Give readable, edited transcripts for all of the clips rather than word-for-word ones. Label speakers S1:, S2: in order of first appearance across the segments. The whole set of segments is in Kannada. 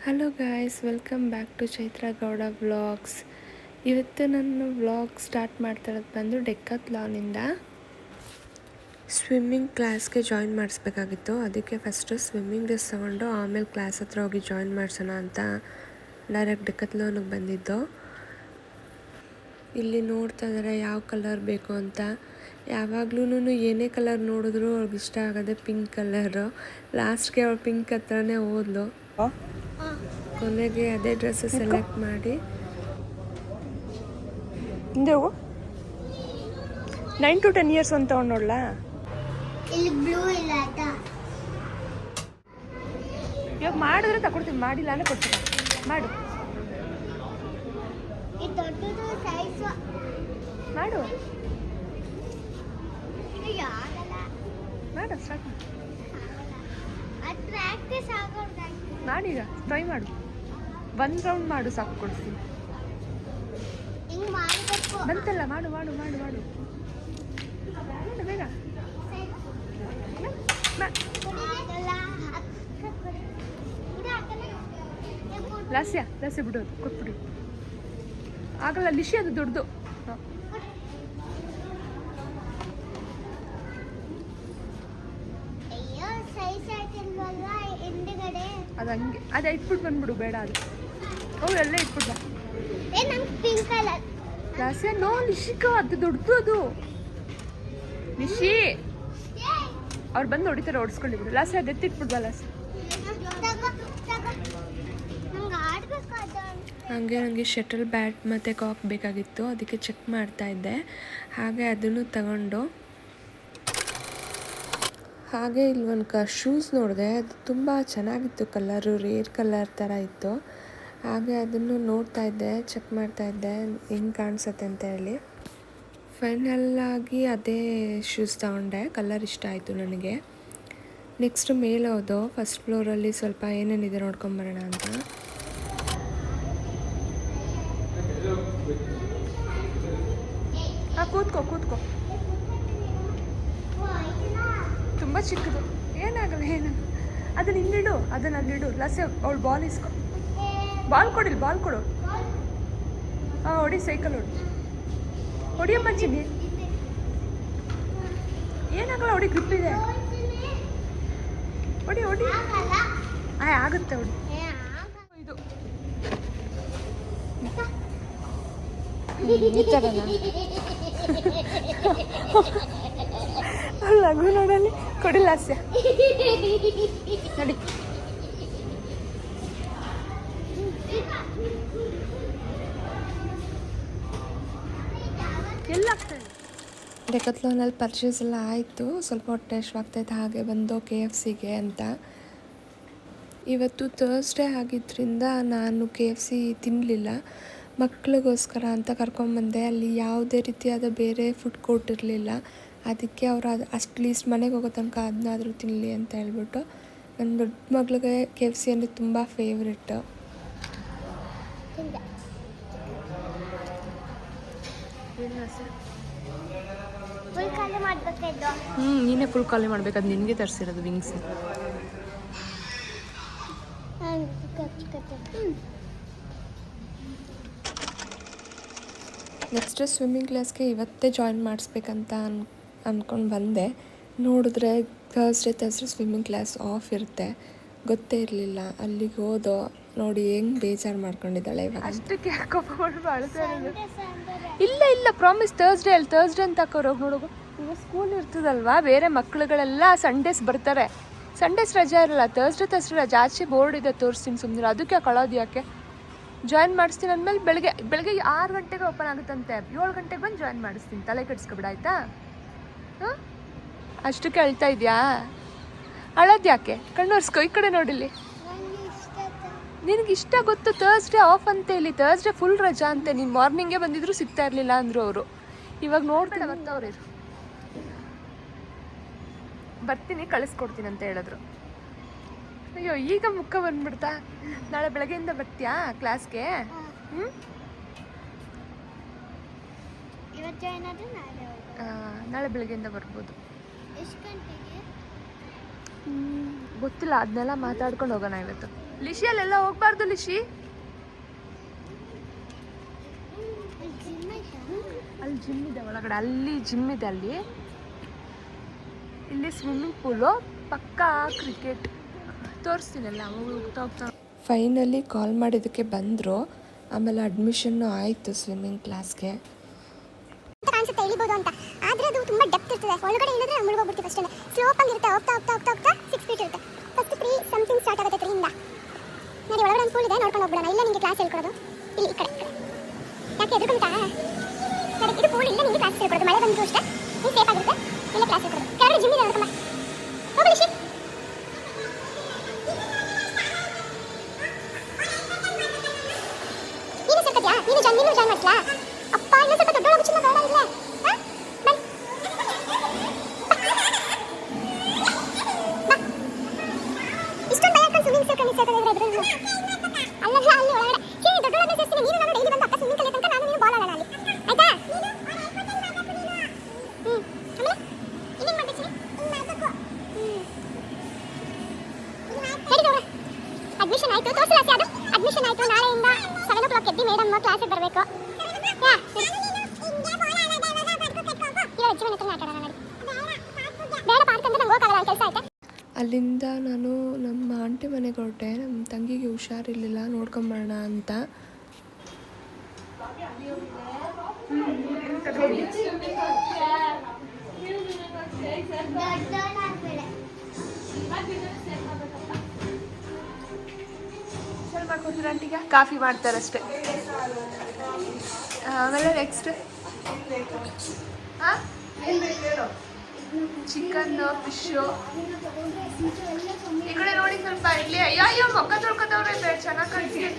S1: Hello guys, welcome back to Chaitra Gowda vlogs. ಇವತ್ತು ನನ್ನ ವ್ಲಾಗ್ ಸ್ಟಾರ್ಟ್ ಮಾಡ್ತಿರೋದು ಬಂದು ಡೆಕ್ಕತ್ಲಾನಿಂದ. ಸ್ವಿಮ್ಮಿಂಗ್ ಕ್ಲಾಸ್ಗೆ ಜಾಯಿನ್ ಮಾಡಿಸ್ಬೇಕಾಗಿತ್ತು. ಅದಕ್ಕೆ ಫಸ್ಟು ಸ್ವಿಮ್ಮಿಂಗ್ ಡ್ರೆಸ್ ತೊಗೊಂಡು ಆಮೇಲೆ ಕ್ಲಾಸ್ ಹತ್ರ ಹೋಗಿ ಜಾಯಿನ್ ಮಾಡಿಸೋಣ ಅಂತ ಡೈರೆಕ್ಟ್ ಡೆಕ್ಕತ್ಲಾನಿಗೆ ಬಂದಿದ್ದು. ಇಲ್ಲಿ ನೋಡ್ತಾ ಇದ್ದಾರೆ ಯಾವ ಕಲರ್ ಬೇಕು ಅಂತ. ಯಾವಾಗ್ಲೂ ಏನೇ ಕಲರ್ ನೋಡಿದ್ರು ಅವ್ರಿಗೆ ಇಷ್ಟ ಆಗೋದೆ ಪಿಂಕ್ ಕಲರು. ಲಾಸ್ಟ್ಗೆ ಅವಳು ಪಿಂಕ್ ಹತ್ರನೇ ಹೋದ್ಲು. ಕೊನೆಗೆ ಅದೇ ಡ್ರೆಸ್ ಸೆಲೆಕ್ಟ್ ಮಾಡಿ
S2: ಹಿಂದೆ ಹೋಗು. 9 to 10 years ಅಂತ ನೋಡ್ಲಾ.
S3: ಇಲ್ಲಿ ಬ್ಲೂ ಇಲ್ಲ ಆಯ್ತಾ?
S2: ಇವಾಗ ಮಾಡಿದ್ರೆ ತಗೊಡ್ತೀನಿ, ಮಾಡಿಲ್ಲ ಅಂದ್ರೆ ಕೊಡ್ತೀನಿ. ಮಾಡು
S3: ಇದು ದೊಡ್ಡದು ಸೈಜ್
S2: ಮಾಡು
S3: ಇದು ಯಾರಲ್ಲ
S2: ಮಾಡು ಸ್ಟಾರ್ಟ್ ಮಾಡು.
S3: ಅದು ಪ್ರಾಕ್ಟೀಸ್ ಆಗೋದು.
S2: ಮಾಡೀಗ ಟ್ರೈ ಮಾಡು. 1 ರೌಂಡ್ ಮಾಡು, ಸಾಕು ಕೊಡ್ತೀನಿ.
S3: ಹಿಂಗ್ ಮಾಡಬೇಕು.
S2: ಬಂತಲ್ಲ, ಮಾಡು ಮಾಡು ಮಾಡು ಮಾಡು ಮಾಡು ಬೇಗ. ಲಾಸ್ಯ ಬಿಡೋದು ಕೊಟ್ಬಿಡು. ಆಗಲ್ಲ ಲಿಶಿ, ಅದು ದೊಡ್ಡದು.
S3: ಅಯ್ಯೋ ಸೈಜ್ ಆಗಿಲ್ವಲ್ವಾ ಹಿಂದ್ಗಡೆ.
S2: ಅದು ಹಂಗೆ ಅದೇ ಇಟ್ಬಿಟ್ಟು ಬಂದ್ಬಿಡು, ಬೇಡ ಅದು. ಹೌದು, ಎಲ್ಲ ಇಟ್ಬಿಟ್ಟು ಬಾ.
S3: ನಂಗೆ ಪಿಂಕ್ ಕಲರ್.
S2: ಲಾಸ್ಯ ನೋ ಲಿಶಿಕಾ, ಅದು ದೊಡ್ಡದು. ಅದು ಲಿಶಿ ಅವ್ರು ಬಂದು ಹೊಡಿತಾರೆ, ಹೊಡಿಸ್ಕೊಳ್ಳಿ ಬಿಡು. ಲಾಸ್ಯ ಅದು ಎತ್ತಿಟ್ಬಿಡ್ಬಾ. ಲಾಸ್ಯ
S1: ಹಾಗೆ ನನಗೆ ಶಟಲ್ ಬ್ಯಾಟ್ ಮತ್ತು ಕಾಕ್ ಬೇಕಾಗಿತ್ತು. ಅದಕ್ಕೆ ಚೆಕ್ ಮಾಡ್ತಾಯಿದ್ದೆ. ಹಾಗೆ ಅದನ್ನು ತಗೊಂಡು ಹಾಗೆ ಇಲ್ಲಿ ಒಂದು ಶೂಸ್ ನೋಡಿದೆ. ಅದು ತುಂಬ ಚೆನ್ನಾಗಿತ್ತು, ಕಲರು ರೇರ್ ಕಲರ್ ಥರ ಇತ್ತು. ಹಾಗೆ ಅದನ್ನು ನೋಡ್ತಾ ಇದ್ದೆ, ಚೆಕ್ ಮಾಡ್ತಾಯಿದ್ದೆ ಹೆಂಗೆ ಕಾಣಿಸುತ್ತೆ ಅಂತ ಹೇಳಿ. ಫೈನಲ್ಲಾಗಿ ಅದೇ ಶೂಸ್ ತಗೊಂಡೆ. ಕಲರ್ ಇಷ್ಟ ಆಯಿತು ನನಗೆ. ನೆಕ್ಸ್ಟ್ ಮೇಲೆ ಹೋದೋ, ಫಸ್ಟ್ ಫ್ಲೋರಲ್ಲಿ ಸ್ವಲ್ಪ ಏನೇನಿದೆ ನೋಡ್ಕೊಂಬರೋಣ ಅಂತ.
S2: ಹಾಂ, ಕೂತ್ಕೋ. ತುಂಬ ಚಿಕ್ಕದು, ಏನಾಗಲ್ಲ. ಅದನ್ನ ಇಲ್ಲಿಡು, ಅದನ್ನ ಅಲ್ಲಿಡು. ಲಾಸ್ಯ ಅವಳು ಬಾಲ್ ಇಸ್ಕೊ. ಬಾಲ್ ಕೊಡಿಲ್ಲ, ಬಾಲ್ ಕೊಡು. ಹಾಂ, ಹೊಡಿ, ಸೈಕಲ್ ಹೊಡಿಯಮ್ಮ ಚಿನ್ನಿ. ಏನಾಗಲ್ಲ, ಹೊಡಿ, ಗ್ರಿಪ್ ಇದೆ. ಹೊಡಿ ಆಗುತ್ತೆ, ಹೊಡಿ. ಇದು ಈ ಥರನಾ? ಲಘು ನೋಡಲ್ಲಿ ಕೊಡಿ. ಲಾಸ್ಯ ನೋಡಿ. ಎಲ್ಲ ಆಗ್ತದೆ.
S1: ಡೆಕ್ಕತ್ಲಾನಲ್ಲಿ ಪರ್ಚೇಸ್ ಎಲ್ಲ ಆಯಿತು. ಸ್ವಲ್ಪ ಹೊಟ್ಟೆ ಹಶ್ವಾಗ್ತಾಯಿತ್ತು. ಹಾಗೆ ಬಂದು KFCಗೆ ಅಂತ. ಇವತ್ತು ಥರ್ಸ್ಡೇ ಆಗಿದ್ದರಿಂದ ನಾನು KFC ತಿನ್ನಲಿಲ್ಲ. ಮಕ್ಕಳಿಗೋಸ್ಕರ ಅಂತ ಕರ್ಕೊಂಬಂದೆ. ಅಲ್ಲಿ ಯಾವುದೇ ರೀತಿಯಾದ ಬೇರೆ ಫುಡ್ ಕೋರ್ಟ್ ಇರಲಿಲ್ಲ. ಅದಕ್ಕೆ ಅವರು ಅಟ್ಲೀಸ್ಟ್ ಮನೆಗೆ ಹೋಗೋ ತನಕ ಅದನ್ನಾದರೂ ತಿನ್ನಲಿ ಅಂತ ಹೇಳ್ಬಿಟ್ಟು. ನನ್ನ ದೊಡ್ಡ ಮಗಳಿಗೆ KFC ಅಂದರೆ ತುಂಬ ಫೇವ್ರೆಟ್.
S3: ಫುಲ್ ಖಾಲಿ ಮಾಡ್ಬೇಕಾಯ್ತು.
S2: ನೀನೇ ಫುಲ್ ಖಾಲಿ ಮಾಡ್ಬೇಕು. ಅದು ನಿನಗೆ ತರಿಸಿರೋದು ವಿಂಗ್ಸ್.
S1: ನೆಕ್ಸ್ಟ್ ಸ್ವಿಮ್ಮಿಂಗ್ ಕ್ಲಾಸ್ಗೆ ಇವತ್ತೇ ಜಾಯಿನ್ ಮಾಡಿಸ್ಬೇಕಂತ ಅಂದ್ಕೊಂಡು ಬಂದೆ. ನೋಡಿದ್ರೆ ಥರ್ಸ್ಡೇ ಸ್ವಿಮ್ಮಿಂಗ್ ಕ್ಲಾಸ್ ಆಫ್ ಇರುತ್ತೆ. ಗೊತ್ತೇ ಇರಲಿಲ್ಲ. ಅಲ್ಲಿಗೆ ಹೋದೋ ನೋಡಿ ಹೆಂಗೆ ಬೇಜಾರು ಮಾಡ್ಕೊಂಡಿದ್ದಾಳೆ ಇವಾಗ.
S2: ಅಷ್ಟಕ್ಕೆ ಹಾಕೋಬೋದು ಇಲ್ಲ ಪ್ರಾಮಿಸ್. ಥರ್ಸ್ಡೇ ಅಂತ ಹಾಕೋರೋಗಿ ನೋಡೋಗು. ಈಗ ಸ್ಕೂಲ್ ಇರ್ತದಲ್ವಾ, ಬೇರೆ ಮಕ್ಳುಗಳೆಲ್ಲ ಸಂಡೇಸ್ ಬರ್ತಾರೆ. ಸಂಡೇಸ್ ರಜೆ ಇರಲ್ಲ, ಥರ್ಸ್ಡೇ ರಜೆ. ಆಚೆ ಬೋರ್ಡ್ ಇದೆ, ತೋರಿಸ್ತೀನಿ ಸುಮ್ಮನೆ. ಅದಕ್ಕೆ ಕಳೋದು ಯಾಕೆ? ಜಾಯಿನ್ ಮಾಡಿಸ್ತೀನಿ ಅಂದಮೇಲೆ ಬೆಳಗ್ಗೆ 6 ಗಂಟೆಗೆ ಓಪನ್ ಆಗುತ್ತಂತೆ. 7 ಗಂಟೆಗೆ ಬಂದು ಜಾಯಿನ್ ಮಾಡಿಸ್ತೀನಿ. ತಲೆ ಕೆಡಿಸ್ಕೊಬಿಡ ಆಯಿತಾ? ಹಾಂ, ಅಷ್ಟಕ್ಕೆ ಅಳ್ತಾ ಇದೆಯಾ? ಅಳೋದು ಯಾಕೆ? ಕಣ್ಣೊರ್ಸ್ಕೊ, ಈ ಕಡೆ ನೋಡಿಲ್ಲಿ. ನಿನಗೆ ಇಷ್ಟ ಗೊತ್ತು, ಥರ್ಸ್ಡೇ ಆಫ್ ಅಂತ ಹೇಳಿ. ಥರ್ಸ್ಡೇ ಫುಲ್ ರಜಾ ಅಂತೆ. ನೀನು ಮಾರ್ನಿಂಗೇ ಬಂದಿದ್ರು ಸಿಗ್ತಾ ಇರಲಿಲ್ಲ ಅಂದರು ಅವರು. ಇವಾಗ ನೋಡ್ಬೇಡ, ಬರ್ತಾವ್ರು. ಬರ್ತೀನಿ, ಕಳಿಸ್ಕೊಡ್ತೀನಿ ಅಂತ ಹೇಳಿದ್ರು. ಅಯ್ಯೋ, ಈಗ ಮುಖ ಬಂದ್ಬಿಡ್ತಾ? ನಾಳೆ ಬೆಳಗ್ಗೆಯಿಂದ ಬರ್ತೀಯಾ ಕ್ಲಾಸ್ಗೆ? ನಾಳೆ ಬೆಳಗ್ಗೆಯಿಂದ ಬರ್ಬೋದು.
S3: ಎಷ್ಟು ಗಂಟೆಗೆ?
S2: ಗೊತ್ತಿಲ್ಲ, ಅದನ್ನೆಲ್ಲ ಮಾತಾಡ್ಕೊಂಡು ಹೋಗೋಣ ಇವತ್ತು. ಲಿಶಿ ಅಲ್ಲೆಲ್ಲ ಹೋಗ್ಬಾರ್ದು ಲಿಶಿ. ಅಲ್ಲಿ ಜಿಮ್ ಇದೆ ಒಳಗಡೆ, ಅಲ್ಲಿ ಜಿಮ್ ಇದೆ ಅಲ್ಲಿ. ಇಲ್ಲಿ ಸ್ವಿಮ್ಮಿಂಗ್ ಪೂಲು, ಪಕ್ಕ ಕ್ರಿಕೆಟ್. ತೋರಿಸ್ತೀನಲ್ಲ ಹೋಗ್ತಾ ಹೋಗ್ತಾ.
S1: ಫೈನಲಿ ಕಾಲ್ ಮಾಡಿದ್ದಕ್ಕೆ ಬಂದರು. ಆಮೇಲೆ ಅಡ್ಮಿಷನ್ನು ಆಯಿತು ಸ್ವಿಮ್ಮಿಂಗ್ ಕ್ಲಾಸ್ಗೆ.
S3: ಕಾಣಿಸುತ್ತೆ ಇಳಿಬೋದು ಅಂತ, ಆದರೆ ಅದು ತುಂಬ ಡೆಪ್ತ್ ಇರ್ತದೆ. ಒಳಗಡೆ ಇಳಿದ್ರೆ ಮುಳುಗೋಗ್ಬಿಡ್ತೀವಿ ಅಷ್ಟೇ. ಸ್ಲೋಪ್ ಆಗಿರುತ್ತೆ, ಹೋಗ್ತಾ ಹೋಗ್ತಾ ಹೋಗ್ತಾ ಹೋಗ್ತಾ 6 ಫೀಟ್ ಇರುತ್ತೆ. ಫಸ್ಟ್ 3 ಸಮಥಿಂಗ್ ಸ್ಟಾರ್ಟ್ ಆಗುತ್ತೆ 3 ಇಂದ. ನೋಡಿ ಒಳಗಡೆ ಒಂದು ಪೂಲ್ ಇದೆ, ನೋಡ್ಕೊಂಡು ಹೋಗ್ಬಿಡೋಣ. ಇಲ್ಲ ನಿಮಗೆ ಕ್ಲಾಸ್ ಹೇಳ್ಕೊಡೋದು ಇಲ್ಲಿ ಈ ಕಡೆ. ಯಾಕೆ ಎದುರ್ಕೊಂತಾ ನೋಡಿ, ಇದು ಪೂಲ್. ಇಲ್ಲ ನಿಮಗೆ ಕ್ಲಾಸ್ ಹೇಳ್ಕೊಡೋದು, ಮಳೆ ಬಂದರೂ ಅಷ್ಟೇ ನೀವು ಸೇಫ್ ಆಗಿರುತ್ತೆ. ಇಲ್ಲ ಕ್ಲಾಸ್ ಹೇಳ್ಕೊಡೋದು. ಕೆಳಗಡೆ ಜಿಮ್ ಇದೆ ನೋಡ್ಕೊಂಬ. ಹೋಗಿ ಲಿಶಿ. ನೀನು ಸೇರ್ಕೊತ್ಯಾ? ನೀನು ಜಾಯ್ನ್ ಮಾಡಿಸ್ಲಾ? ಅಪ್ಪ ಇನ್ನೂ ಸ್ವಲ್ಪ ದೊಡ್ಡೊಳಗೆ ಚಿನ್ನ ಬೇಡ ಇಲ್ಲೇ. ಇಷ್ಟೊಂದು ಭಯ ಹಾಕೊಂಡು ಸ್ವಿಮ್ಮಿಂಗ್ ಸೇರ್ಕೊಂಡು ಸೇರ್ಕೊಂಡಿದ್ರೆ ಇದ್ರಲ್ಲಿ ಅಲ್ಲಲ್ಲ ಅಲ್ಲಿ ಒಳಗಡೆ ಸೇ ದೊಡ್ಡೊಳಗೆ ಸೇರ್ತೀನಿ. ನೀನು ನಾನು ಡೈಲಿ ಬಂದು ಅಕ್ಕ ಸ್ವಿಮ್ಮಿಂಗ್ ಕಲಿಯ ತನಕ ನಾನು ನೀನು ಬಾಲ್ ಆಡೋಣ ಅಲ್ಲಿ, ಆಯ್ತಾ? ಆಮೇಲೆ ಇನ್ನೇನು ಮಾಡ್ಬೇಕು? ಹೇಳಿ ಅಡ್ಮಿಷನ್ ಆಯಿತು, ತೋರಿಸಿಲ್ಲ ಅದು ಅಡ್ಮಿಷನ್ ಆಯಿತು. ನಾಳೆಯಿಂದ 7 o'clock ಎದ್ದು ಮೇಡಮ್ ಕ್ಲಾಸಿಗೆ ಬರಬೇಕು.
S1: ಅಲ್ಲಿಂದ ನಾನು ನಮ್ಮ ಆಂಟಿ ಮನೆಗೆ ಹೊರಟೆ. ನಮ್ಮ ತಂಗಿಗೆ ಹುಷಾರಿರಲಿಲ್ಲ, ನೋಡ್ಕೊಂಬರೋಣ ಅಂತ.
S2: ಆಂಟಿಗೆ ಕಾಫಿ ಮಾಡ್ತಾರಷ್ಟೇ. ಆಮೇಲೆ ನೆಕ್ಸ್ಟ್ ಚಿಕನ್ನು, ಫಿಶು. ಈ ಕಡೆ ನೋಡಿ ಸ್ವಲ್ಪ ಇಡ್ಲಿ. ಅಯ್ಯೋ ಮೊಕ್ಕ ತೊಳ್ಕೊತವ್ರೆ, ಚೆನ್ನಾಗಿ ಕಾಣ್ತಿದೆ.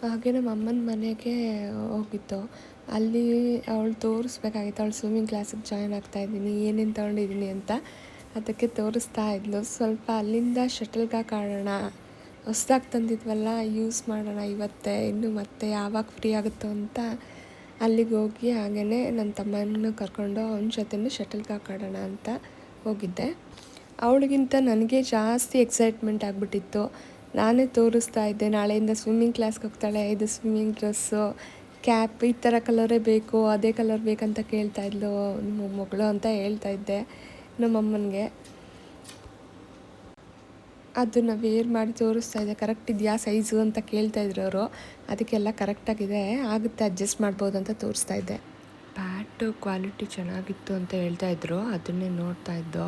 S1: ಹಾಗೆ ನಮ್ಮ ಅಮ್ಮನ ಮನೆಗೆ ಹೋಗಿತ್ತು. ಅಲ್ಲಿ ಅವಳು ತೋರಿಸ್ಬೇಕಾಗಿತ್ತು, ಅವಳು ಸ್ವಿಮ್ಮಿಂಗ್ ಕ್ಲಾಸಿಗೆ ಜಾಯ್ನ್ ಆಗ್ತಾಯಿದ್ದೀನಿ, ಏನೇನು ತೊಗೊಂಡಿದ್ದೀನಿ ಅಂತ. ಅದಕ್ಕೆ ತೋರಿಸ್ತಾ ಇದ್ಲು. ಸ್ವಲ್ಪ ಅಲ್ಲಿಂದ ಶಟಲ್ಗಾಕ್ ಆಡೋಣ, ಹೊಸ್ದಾಗಿ ತಂದಿದ್ವಲ್ಲ ಯೂಸ್ ಮಾಡೋಣ ಇವತ್ತೇ, ಇನ್ನು ಮತ್ತೆ ಯಾವಾಗ ಫ್ರೀ ಆಗುತ್ತೋ ಅಂತ ಅಲ್ಲಿಗೆ ಹೋಗಿ ಹಾಗೆಯೇ ನನ್ನ ತಮ್ಮನ ಕರ್ಕೊಂಡು ಅವನ ಜೊತೆನೂ ಶಟಲ್ಗಾಕ್ ಆಡೋಣ ಅಂತ ಹೋಗಿದ್ದೆ. ಅವಳಿಗಿಂತ ನನಗೆ ಜಾಸ್ತಿ ಎಕ್ಸೈಟ್ಮೆಂಟ್ ಆಗಿಬಿಟ್ಟಿತ್ತು. ನಾನೇ ತೋರಿಸ್ತಾ ಇದ್ದೆ, ನಾಳೆಯಿಂದ ಸ್ವಿಮ್ಮಿಂಗ್ ಕ್ಲಾಸ್ಗೆ ಹೋಗ್ತಾಳೆ, ಇದು ಸ್ವಿಮ್ಮಿಂಗ್ ಡ್ರೆಸ್ಸು, ಕ್ಯಾಪ್ ಈ ಥರ ಕಲರೇ ಬೇಕು, ಅದೇ ಕಲರ್ ಬೇಕಂತ ಕೇಳ್ತಾಯಿದ್ಲು ನಿಮ್ಮ ಮಗಳು ಅಂತ ಹೇಳ್ತಾಯಿದ್ದೆ ನಮ್ಮಮ್ಮನಿಗೆ. ಅದನ್ನು ವೇರ್ ಮಾಡಿ ತೋರಿಸ್ತಾ ಇದ್ದೆ. ಕರೆಕ್ಟ್ ಇದೆಯಾ ಸೈಜು ಅಂತ ಕೇಳ್ತಾಯಿದ್ರು ಅವರು. ಅದಕ್ಕೆಲ್ಲ ಕರೆಕ್ಟಾಗಿದೆ, ಆಗುತ್ತೆ, ಅಡ್ಜಸ್ಟ್ ಮಾಡ್ಬೋದು ಅಂತ ತೋರಿಸ್ತಾ ಇದ್ದೆ. ಪ್ಯಾಟು ಕ್ವಾಲಿಟಿ ಚೆನ್ನಾಗಿತ್ತು ಅಂತ ಹೇಳ್ತಾಯಿದ್ರು, ಅದನ್ನೇ ನೋಡ್ತಾ ಇದ್ದೋ.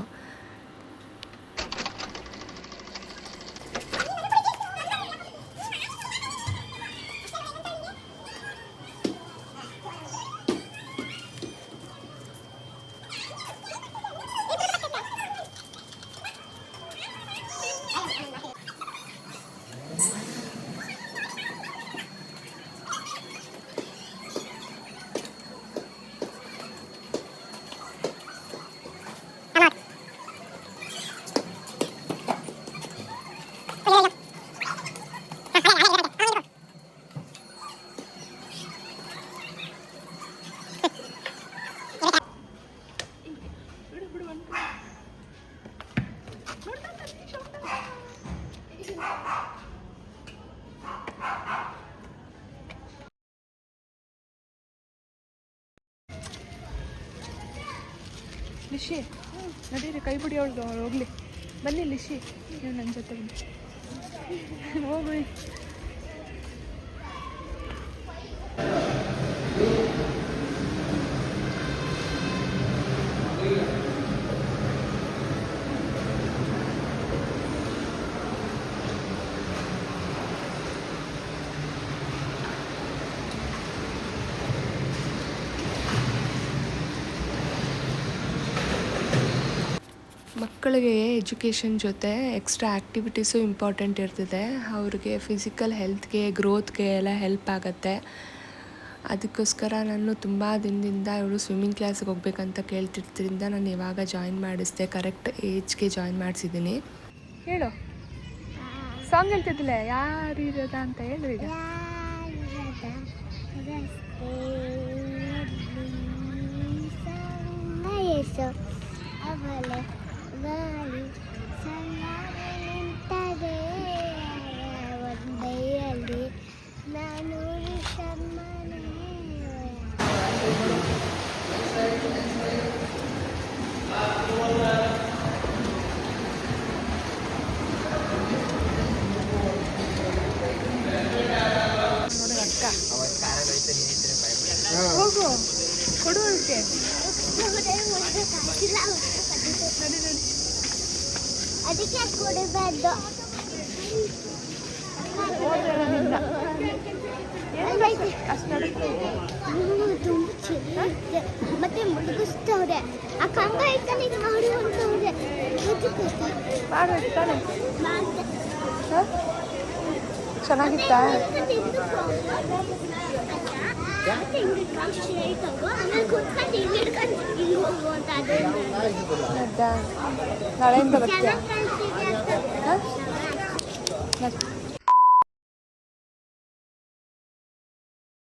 S2: ಲಿಶಿ ನಡೀರಿ, ಕೈ ಬಿಡಿ ಅವಳು ಹೋಗ್ಲಿ. ಬನ್ನಿ ಲಿಶಿ, ನೀವು ನನ್ನ ಜೊತೆ ಬನ್ನಿ, ಹೋಗ್ರಿ.
S1: ಮಕ್ಕಳಿಗೆ ಎಜುಕೇಷನ್ ಜೊತೆ ಎಕ್ಸ್ಟ್ರಾ ಆ್ಯಕ್ಟಿವಿಟೀಸು ಇಂಪಾರ್ಟೆಂಟ್ ಇರ್ತದೆ. ಅವ್ರಿಗೆ ಫಿಸಿಕಲ್ ಹೆಲ್ತ್ಗೆ, ಗ್ರೋತ್ಗೆ ಎಲ್ಲ ಹೆಲ್ಪ್ ಆಗುತ್ತೆ. ಅದಕ್ಕೋಸ್ಕರ ನಾನು ತುಂಬ ದಿನದಿಂದ ಇವಳು ಸ್ವಿಮ್ಮಿಂಗ್ ಕ್ಲಾಸಿಗೆ ಹೋಗ್ಬೇಕಂತ ಕೇಳ್ತಿರ್ತಿದ್ರಿಂದ ನಾನು ಇವಾಗ ಜಾಯಿನ್ ಮಾಡಿಸಿದೆ. ಕರೆಕ್ಟ್ ಏಜ್ಗೆ ಜಾಯಿನ್ ಮಾಡಿಸಿದ್ದೀನಿ.
S2: ಹೇಳು, ಸಾಂಗ್ ಹೇಳ್ತಿದ್ದಿಲ್ಲ, ಯಾರಿರದ ಅಂತ ಹೇಳು ಈಗ.
S3: ವಯಸ್ಸು ಅವಳೆ ಗಾಳಿ ಸಣ್ಣಗೆ ನಿಂತದೆ ಒಂದೈಯಲ್ಲಿ ನಾನು ಶಮ್ಮನೆ
S2: ಹೋಗು ಕೊಡು ಅದಕ್ಕೆ
S3: ಅದಕ್ಕೆ ಕೊಡಬಾರ್ದು ತುಂಬ ಚೆನ್ನಾಗಿದೆ ಮತ್ತೆ ಮುಳುಗಿಸ್ತವ್ರೆ ಆ ಕಂಬ ಇಟ್ಕೊಂಡು ಇದು ಮಾಡು ಅಂತವ್ರೆ
S2: ಮಾಡ್ತಾನೆ ಚೆನ್ನಾಗಿತ್ತಾ ನಾಳೆಯಿಂದ ಬರ್ತೀಯ